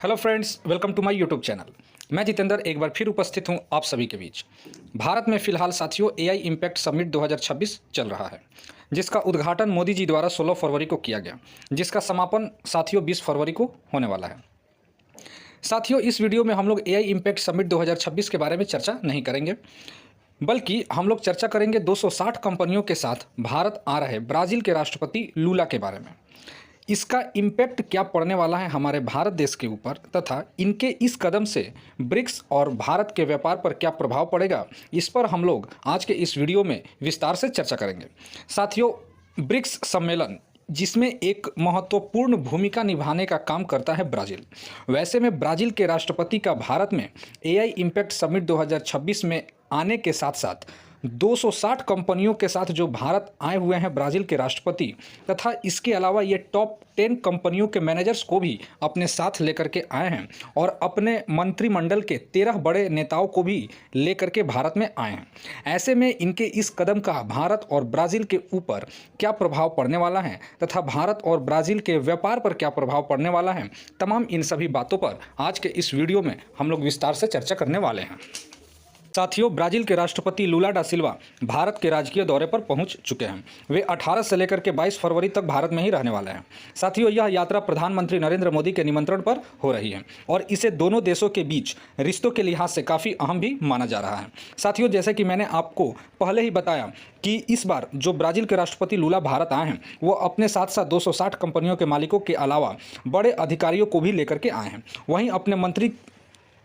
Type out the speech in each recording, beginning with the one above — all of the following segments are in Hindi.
Hello friends, welcome to my YouTube channel. मैं जितेंद्र एक बार फिर उपस्थित हूं आप सभी के बीच। भारत में फिलहाल साथियों एआई इम्पैक्ट समिट 2026 चल रहा है, जिसका उद्घाटन मोदी जी द्वारा 16 फरवरी को किया गया, जिसका समापन साथियों 20 फरवरी को होने वाला है। साथियों, इस वीडियो में हम लोग एआई इम्पैक्ट समिट 2026 के बारे में चर्चा नहीं करेंगे, बल्कि हम लोग चर्चा करेंगे 260 कंपनियों के साथ भारत आ रहे ब्राज़ील के राष्ट्रपति लूला के बारे में। इसका इम्पैक्ट क्या पड़ने वाला है हमारे भारत देश के ऊपर, तथा इनके इस कदम से ब्रिक्स और भारत के व्यापार पर क्या प्रभाव पड़ेगा, इस पर हम लोग आज के इस वीडियो में विस्तार से चर्चा करेंगे। साथियों, ब्रिक्स सम्मेलन जिसमें एक महत्वपूर्ण भूमिका निभाने का काम करता है ब्राज़ील। वैसे में ब्राज़ील के राष्ट्रपति का भारत में एआई इम्पैक्ट समिट 2026 में आने के साथ साथ 260 कंपनियों के साथ जो भारत आए हुए हैं ब्राज़ील के राष्ट्रपति, तथा इसके अलावा ये टॉप 10 कंपनियों के मैनेजर्स को भी अपने साथ लेकर के आए हैं और अपने मंत्रिमंडल के 13 बड़े नेताओं को भी लेकर के भारत में आए हैं। ऐसे में इनके इस कदम का भारत और ब्राज़ील के ऊपर क्या प्रभाव पड़ने वाला है तथा भारत और ब्राज़ील के व्यापार पर क्या प्रभाव पड़ने वाला है, तमाम इन सभी बातों पर आज के इस वीडियो में हम लोग विस्तार से चर्चा करने वाले हैं। साथियों, ब्राज़ील के राष्ट्रपति लूला डा सिल्वा भारत के राजकीय दौरे पर पहुंच चुके हैं। वे 18 से लेकर के 22 फरवरी तक भारत में ही रहने वाले हैं। साथियों, यह यात्रा प्रधानमंत्री नरेंद्र मोदी के निमंत्रण पर हो रही है और इसे दोनों देशों के बीच रिश्तों के लिहाज से काफ़ी अहम भी माना जा रहा है। साथियों, जैसे कि मैंने आपको पहले ही बताया कि इस बार जो ब्राज़ील के राष्ट्रपति लूला भारत आए हैं, वो अपने साथ साथ 260 कंपनियों के मालिकों के अलावा बड़े अधिकारियों को भी लेकर के आए हैं। वहीं अपने मंत्री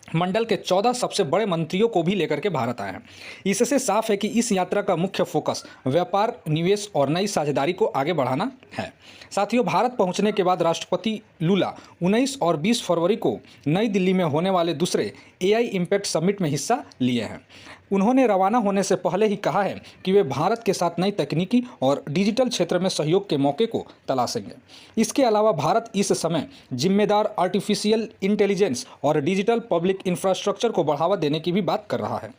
मंडल के 14 सबसे बड़े मंत्रियों को भी लेकर के भारत आए हैं। इससे साफ है कि इस यात्रा का मुख्य फोकस व्यापार, निवेश और नई साझेदारी को आगे बढ़ाना है। साथियों, भारत पहुंचने के बाद राष्ट्रपति लूला 19 और 20 फरवरी को नई दिल्ली में होने वाले दूसरे एआई इम्पैक्ट समिट में हिस्सा लिए हैं। उन्होंने रवाना होने से पहले ही कहा है कि वे भारत के साथ नई तकनीकी और डिजिटल क्षेत्र में सहयोग के मौके को तलाशेंगे। इसके अलावा भारत इस समय जिम्मेदार आर्टिफिशियल इंटेलिजेंस और डिजिटल पब्लिक इंफ्रास्ट्रक्चर को बढ़ावा देने की भी बात कर रहा है।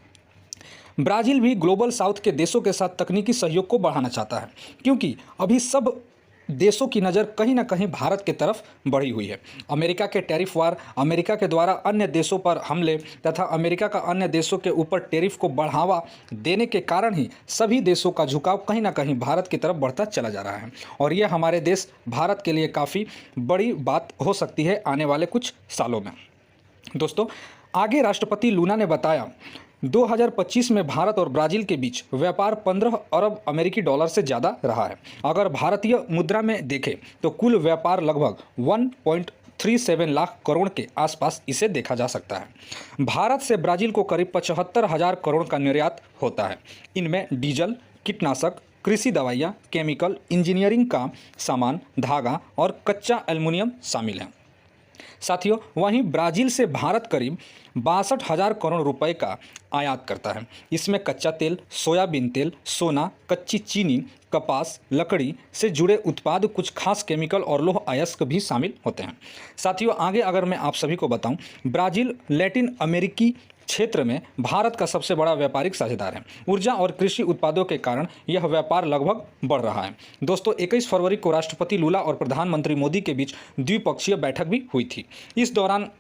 ब्राज़ील भी ग्लोबल साउथ के देशों के साथ तकनीकी सहयोग को बढ़ाना चाहता है, क्योंकि अभी सब देशों की नज़र कहीं ना कहीं भारत की तरफ बढ़ी हुई है। अमेरिका के टैरिफ वार, अमेरिका के द्वारा अन्य देशों पर हमले तथा अमेरिका का अन्य देशों के ऊपर टैरिफ को बढ़ावा देने के कारण ही सभी देशों का झुकाव कहीं ना कहीं भारत की तरफ बढ़ता चला जा रहा है और यह हमारे देश भारत के लिए काफ़ी बड़ी बात हो सकती है आने वाले कुछ सालों में। दोस्तों, आगे राष्ट्रपति लूला ने बताया 2025 में भारत और ब्राज़ील के बीच व्यापार 15 अरब अमेरिकी डॉलर से ज़्यादा रहा है। अगर भारतीय मुद्रा में देखें तो कुल व्यापार लगभग 1.37 लाख करोड़ के आसपास इसे देखा जा सकता है। भारत से ब्राज़ील को करीब 75,000 करोड़ का निर्यात होता है। इनमें डीजल, कीटनाशक, कृषि दवाइयाँ, केमिकल, इंजीनियरिंग का सामान, धागा और कच्चा एल्युमिनियम शामिल हैं। साथियों, वहीं ब्राज़ील से भारत करीब 62,000 करोड़ रुपए का आयात करता है। इसमें कच्चा तेल, सोयाबीन तेल, सोना, कच्ची चीनी, कपास, लकड़ी से जुड़े उत्पाद, कुछ खास केमिकल और लौह अयस्क भी शामिल होते हैं। साथियों, आगे अगर मैं आप सभी को बताऊं, ब्राज़ील लैटिन अमेरिकी क्षेत्र में भारत का सबसे बड़ा व्यापारिक साझेदार है। ऊर्जा और कृषि उत्पादों के कारण यह व्यापार लगभग बढ़ रहा है। दोस्तों, 21 फरवरी को राष्ट्रपति लूला और प्रधानमंत्री मोदी के बीच द्विपक्षीय बैठक भी हुई थी। इस दौरान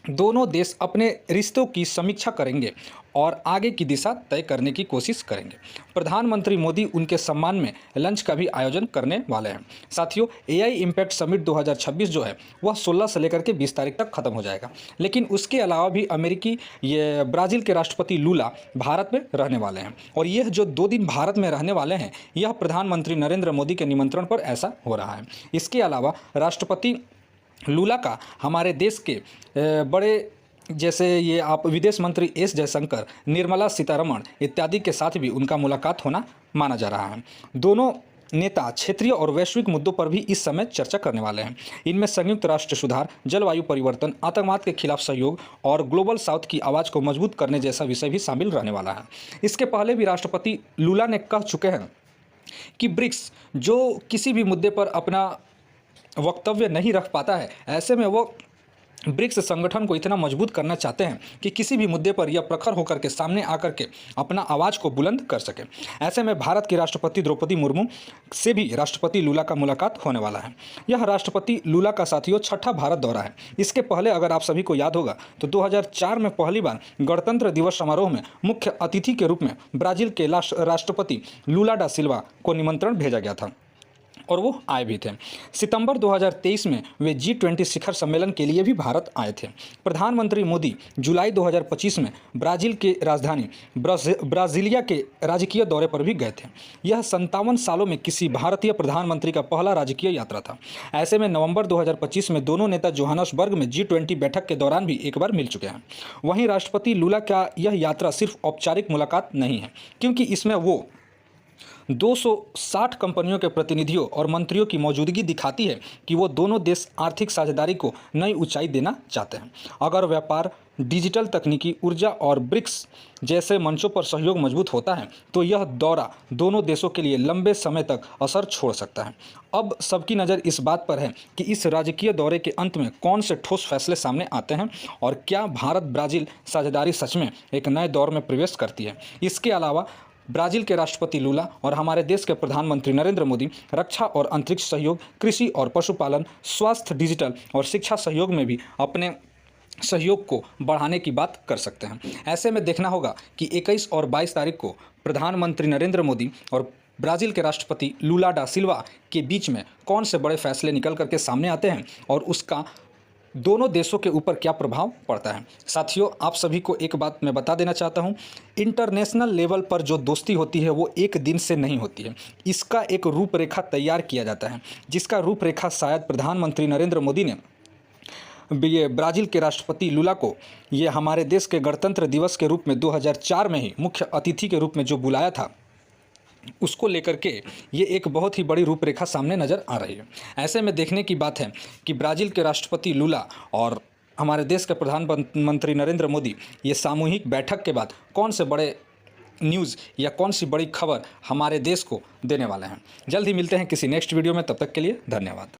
दोनों देश अपने रिश्तों की समीक्षा करेंगे और आगे की दिशा तय करने की कोशिश करेंगे। प्रधानमंत्री मोदी उनके सम्मान में लंच का भी आयोजन करने वाले हैं। साथियों, एआई इम्पैक्ट समिट 2026 जो है वह 16 से लेकर के 20 तारीख तक खत्म हो जाएगा, लेकिन उसके अलावा भी ये ब्राज़ील के राष्ट्रपति लूला भारत में रहने वाले हैं और यह जो 2 दिन भारत में रहने वाले हैं, यह प्रधानमंत्री नरेंद्र मोदी के निमंत्रण पर ऐसा हो रहा है। इसके अलावा राष्ट्रपति लूला का हमारे देश के बड़े, जैसे ये आप विदेश मंत्री एस जयशंकर, निर्मला सीतारमण इत्यादि के साथ भी उनका मुलाकात होना माना जा रहा है। दोनों नेता क्षेत्रीय और वैश्विक मुद्दों पर भी इस समय चर्चा करने वाले हैं। इनमें संयुक्त राष्ट्र सुधार, जलवायु परिवर्तन, आतंकवाद के खिलाफ सहयोग और ग्लोबल साउथ की आवाज़ को मजबूत करने जैसा विषय भी शामिल रहने वाला है। इसके पहले भी राष्ट्रपति लूला ने कह चुके हैं कि ब्रिक्स जो किसी भी मुद्दे पर अपना वक्तव्य नहीं रख पाता है, ऐसे में वो ब्रिक्स संगठन को इतना मजबूत करना चाहते हैं कि किसी भी मुद्दे पर यह प्रखर होकर के सामने आकर के अपना आवाज़ को बुलंद कर सके। ऐसे में भारत की राष्ट्रपति द्रौपदी मुर्मू से भी राष्ट्रपति लूला का मुलाकात होने वाला है। यह राष्ट्रपति लूला का साथियों छठा भारत दौरा है। इसके पहले अगर आप सभी को याद होगा तो 2004 में पहली बार गणतंत्र दिवस समारोह में मुख्य अतिथि के रूप में ब्राज़ील के राष्ट्रपति लूला डा सिल्वा को निमंत्रण भेजा गया था और वो आए भी थे। सितंबर 2023 में वे G20 शिखर सम्मेलन के लिए भी भारत आए थे। प्रधानमंत्री मोदी जुलाई 2025 में ब्राज़ील के राजधानी ब्राज़ीलिया के राजकीय दौरे पर भी गए थे। यह 57 सालों में किसी भारतीय प्रधानमंत्री का पहला राजकीय यात्रा था। ऐसे में नवंबर 2025 में दोनों नेता जोहान्सबर्ग में G20 बैठक के दौरान भी एक बार मिल चुके हैं। वहीं राष्ट्रपति लूला का यह यात्रा सिर्फ औपचारिक मुलाकात नहीं है, क्योंकि इसमें वो 260 कंपनियों के प्रतिनिधियों और मंत्रियों की मौजूदगी दिखाती है कि वो दोनों देश आर्थिक साझेदारी को नई ऊंचाई देना चाहते हैं। अगर व्यापार, डिजिटल तकनीकी, ऊर्जा और ब्रिक्स जैसे मंचों पर सहयोग मजबूत होता है तो यह दौरा दोनों देशों के लिए लंबे समय तक असर छोड़ सकता है। अब सबकी नज़र इस बात पर है कि इस राजकीय दौरे के अंत में कौन से ठोस फैसले सामने आते हैं और क्या भारत ब्राज़ील साझेदारी सच में एक नए दौर में प्रवेश करती है। इसके अलावा ब्राज़ील के राष्ट्रपति लूला और हमारे देश के प्रधानमंत्री नरेंद्र मोदी रक्षा और अंतरिक्ष सहयोग, कृषि और पशुपालन, स्वास्थ्य, डिजिटल और शिक्षा सहयोग में भी अपने सहयोग को बढ़ाने की बात कर सकते हैं। ऐसे में देखना होगा कि 21 और 22 तारीख को प्रधानमंत्री नरेंद्र मोदी और ब्राज़ील के राष्ट्रपति लूला डा सिल्वा के बीच में कौन से बड़े फैसले निकल करके सामने आते हैं और उसका दोनों देशों के ऊपर क्या प्रभाव पड़ता है। साथियों, आप सभी को एक बात मैं बता देना चाहता हूं, इंटरनेशनल लेवल पर जो दोस्ती होती है वो एक दिन से नहीं होती है। इसका एक रूपरेखा तैयार किया जाता है, जिसका रूपरेखा शायद प्रधानमंत्री नरेंद्र मोदी ने ये ब्राज़ील के राष्ट्रपति लूला को ये हमारे देश के गणतंत्र दिवस के रूप में 2004 में ही मुख्य अतिथि के रूप में जो बुलाया था, उसको लेकर के ये एक बहुत ही बड़ी रूपरेखा सामने नज़र आ रही है। ऐसे में देखने की बात है कि ब्राज़ील के राष्ट्रपति लूला और हमारे देश के प्रधानमंत्री नरेंद्र मोदी ये सामूहिक बैठक के बाद कौन से बड़े न्यूज़ या कौन सी बड़ी खबर हमारे देश को देने वाले हैं। जल्द ही मिलते हैं किसी नेक्स्ट वीडियो में, तब तक के लिए धन्यवाद।